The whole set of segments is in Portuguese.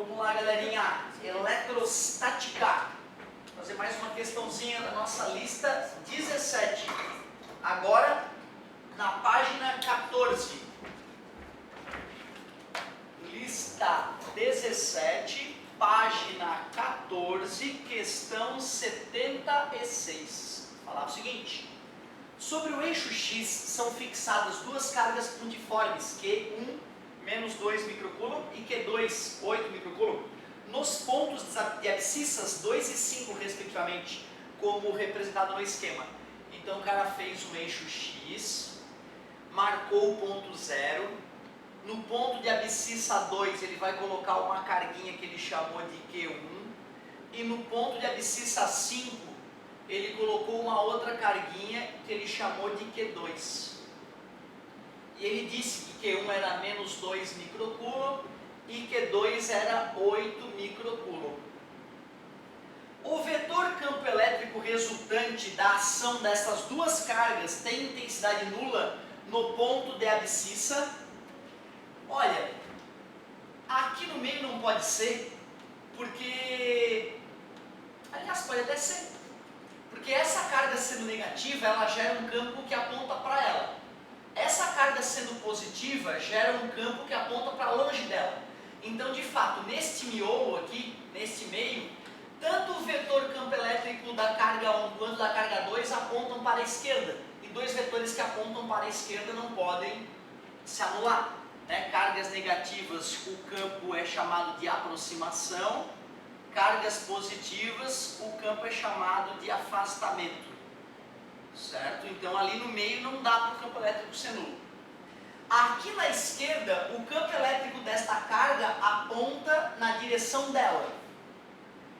Vamos lá, galerinha. Eletrostática. Vou fazer mais uma questãozinha da nossa lista 17. Agora, na página 14. Lista 17, página 14, questão 76. Falava o seguinte: sobre o eixo X são fixadas duas cargas pontiformes, Q1 menos 2 microcoulomb e Q2 8 microcoulomb, nos pontos de abscissas 2 e 5 respectivamente, como representado no esquema. Então o cara fez um eixo X, marcou o ponto 0, no ponto de abscissa 2 ele vai colocar uma carguinha que ele chamou de Q1, e no ponto de abscissa 5 ele colocou uma outra carguinha que ele chamou de Q2. E ele disse que Q1 era menos 2 microcoulomb e Q2 era 8 microcoulomb. O vetor campo elétrico resultante da ação dessas duas cargas tem intensidade nula no ponto de abscissa. Olha, aqui no meio não pode ser, porque, aliás, pode até ser, porque essa carga sendo negativa, ela gera um campo que aponta para ela. Essa carga sendo positiva, gera um campo que aponta para longe dela. Então, de fato, neste miolo aqui, neste meio, tanto o vetor campo elétrico da carga 1 quanto da carga 2 apontam para a esquerda. E dois vetores que apontam para a esquerda não podem se anular. Cargas negativas, o campo é chamado de aproximação. Cargas positivas, o campo é chamado de afastamento. Certo? Então ali no meio não dá para o campo elétrico ser nulo. Aqui na esquerda, o campo elétrico desta carga aponta na direção dela.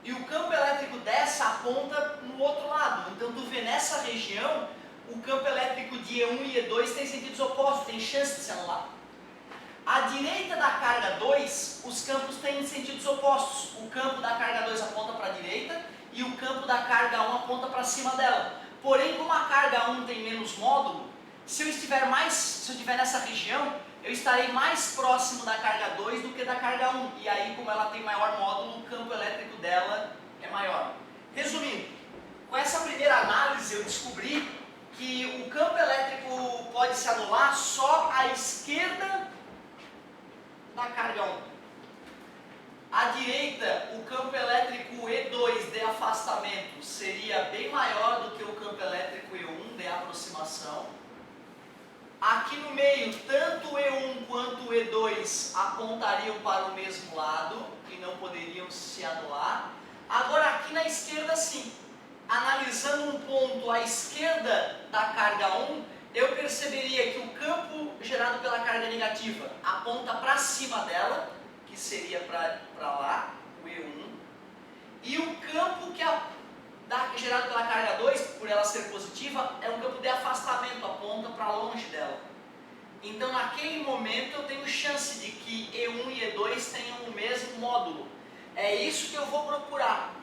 E o campo elétrico dessa aponta no outro lado. Então tu vê nessa região, o campo elétrico de E1 e E2 tem sentidos opostos, tem chance de se anular. À direita da carga 2, os campos têm sentidos opostos. O campo da carga 2 aponta para a direita e o campo da carga 1 aponta para cima dela. Porém, como a carga 1 tem menos módulo, se eu estiver nessa região, eu estarei mais próximo da carga 2 do que da carga 1. E aí, como ela tem maior módulo, o campo elétrico dela é maior. Resumindo, com essa primeira análise eu descobri que o campo elétrico pode se anular só à esquerda da carga 1. À direita, o campo elétrico E2 de afastamento seria bem maior do que o campo elétrico E1 de aproximação. Aqui no meio, tanto o E1 quanto o E2 apontariam para o mesmo lado e não poderiam se anular. Agora aqui na esquerda sim, analisando um ponto à esquerda da carga 1, eu perceberia que o campo gerado pela carga negativa aponta para cima dela, que seria para lá, o E1, e o campo gerado pela carga 2, por ela ser positiva, é um campo de afastamento, aponta para longe dela. Então naquele momento eu tenho chance de que E1 e E2 tenham o mesmo módulo. É isso que eu vou procurar.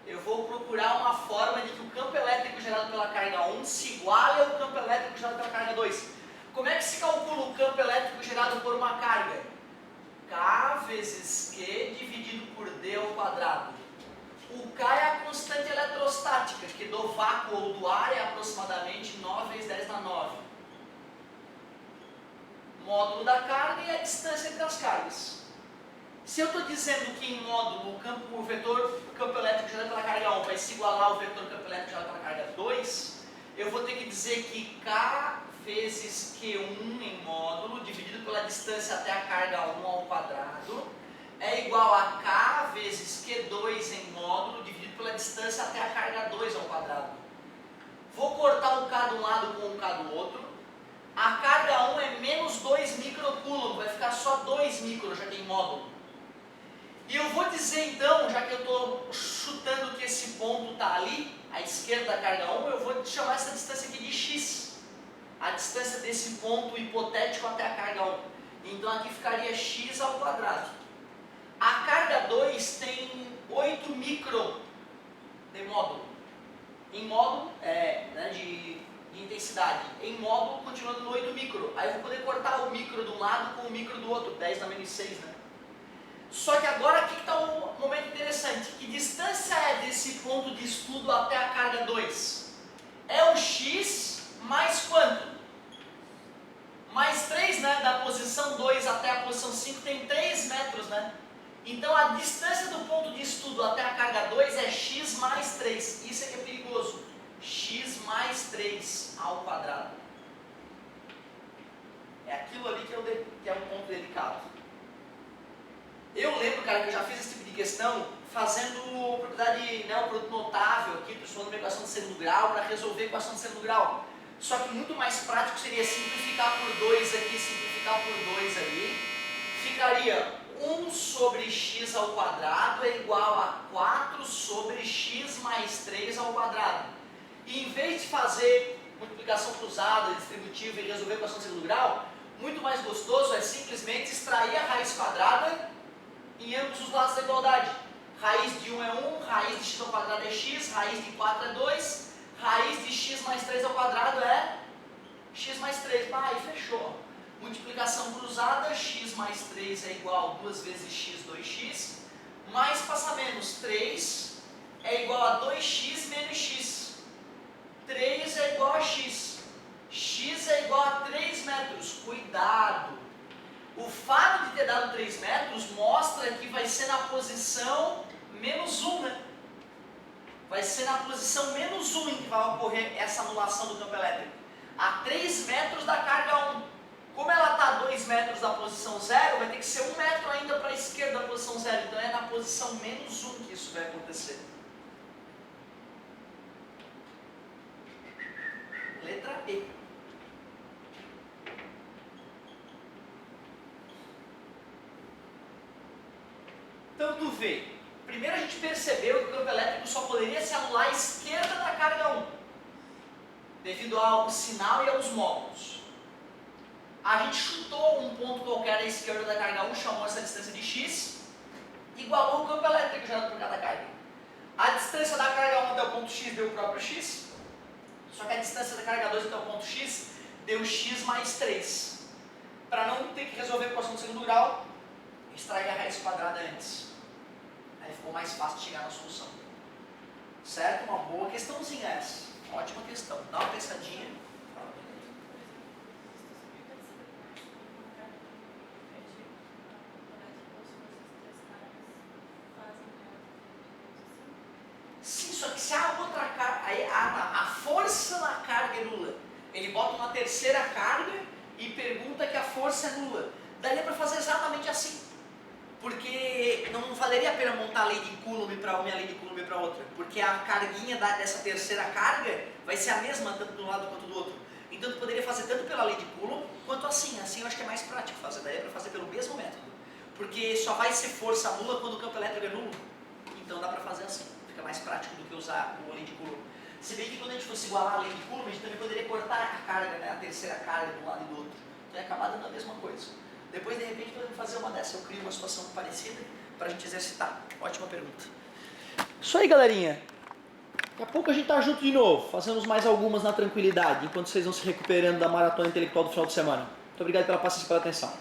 Eu vou procurar uma forma de que o campo elétrico gerado pela carga 1 se iguale ao campo elétrico gerado pela carga 2. Como é que se calcula o campo elétrico gerado por uma carga? K vezes Q dividido por D ao quadrado. O K é a constante eletrostática, que do vácuo ou do ar é aproximadamente 9 vezes 10 na 9. Módulo da carga e a distância entre as cargas. Se eu estou dizendo que em módulo o campo elétrico gerado pela carga 1 vai se igualar ao vetor campo elétrico gerado pela carga 2, eu vou ter que dizer que K vezes Q1 em módulo, dividido pela distância até a carga 1 ao quadrado, é igual a K vezes Q2 em módulo, dividido pela distância até a carga 2 ao quadrado. Vou cortar o K de um lado com o K do outro. A carga 1 é menos 2 microcoulomb, vai ficar só 2 micro, já tem módulo. E eu vou dizer então, já que eu estou chutando que esse ponto está ali, à esquerda da carga 1, eu vou chamar essa distância aqui de x. A distância desse ponto hipotético até a carga 1. Então aqui ficaria x ao quadrado. A carga 2 tem 8 micro de módulo. Em módulo, de intensidade. Em módulo, continuando no 8 micro. Aí eu vou poder cortar o micro de um lado com o micro do outro. 10 na menos 6, né? Só que agora aqui que está um momento interessante. Que distância é desse ponto de estudo até a carga 2? É o x mais quanto? Mais 3, né? Da posição 2 até a posição 5 tem 3 metros, né? Então a distância do ponto de estudo até a carga 2 é x mais 3. Isso é que é perigoso. X mais 3 ao quadrado. É aquilo ali que é um ponto delicado. Eu lembro, cara, que eu já fiz esse tipo de questão fazendo propriedade, né, um produto notável aqui, transformando uma equação de segundo grau para resolver a equação de segundo grau. Só que muito mais prático seria simplificar por 2 aqui, simplificar por 2 ali. Ficaria 1 sobre x ao quadrado é igual a 4 sobre x mais 3 ao quadrado. E em vez de fazer multiplicação cruzada, distributiva e resolver a equação de segundo grau, muito mais gostoso é simplesmente extrair a raiz quadrada em ambos os lados da igualdade. Raiz de 1 é 1, raiz de x ao quadrado é x, raiz de 4 é 2, raiz de x mais 3 ao quadrado é x mais 3. Aí fechou. Multiplicação cruzada, x mais 3 é igual a 2 vezes x, 2x, mais passa menos, 3 é igual a 2x menos x. 3 é igual a x. X é igual a 3 metros. Cuidado! O fato de ter dado 3 metros mostra que vai ser na posição menos 1, né? Vai ser na posição menos 1 em que vai ocorrer essa anulação do campo elétrico. A 3 metros da carga 1. Como ela está a 2 metros da posição 0, vai ter que ser 1 metro ainda para a esquerda da posição 0. Então é na posição menos 1 que isso vai acontecer. Letra B. Então tu vê, primeiro a gente percebeu que o campo elétrico só poderia se anular à esquerda da carga 1, devido ao sinal e aos módulos. A gente chutou um ponto qualquer à esquerda da carga 1, chamou essa distância de x, igualou o campo elétrico gerado por cada carga. A distância da carga 1 até o ponto x deu o próprio x, só que a distância da carga 2 até o ponto x deu x mais 3. Para não ter que resolver a equação de segundo grau, extrair a raiz quadrada antes. Aí ficou mais fácil de chegar na solução. Certo? Uma boa questãozinha essa. Ótima questão. Dá uma pensadinha. Sim, só que se a outra carga... A força na carga é nula. Ele bota uma terceira carga e pergunta que a força é nula. Daria para fazer exatamente assim. Porque não valeria a pena montar a lei de Coulomb para uma e a lei de Coulomb para outra. Porque a carguinha dessa terceira carga vai ser a mesma tanto de um lado quanto do outro. Então tu poderia fazer tanto pela lei de Coulomb quanto assim. Assim eu acho que é mais prático fazer. Daí é para fazer pelo mesmo método. Porque só vai ser força nula quando o campo elétrico é nulo. Então dá para fazer assim. Fica mais prático do que usar a lei de Coulomb. Se bem que quando a gente fosse igualar a lei de Coulomb, a gente também poderia cortar a carga, né, a terceira carga de um lado e do outro. Então ia acabar dando a mesma coisa. Depois, de repente, podemos fazer uma dessa. Eu crio uma situação parecida para a gente exercitar. Ótima pergunta. Isso aí, galerinha. Daqui a pouco a gente tá junto de novo. Fazemos mais algumas na tranquilidade, enquanto vocês vão se recuperando da maratona intelectual do final de semana. Muito obrigado pela paciência e pela atenção.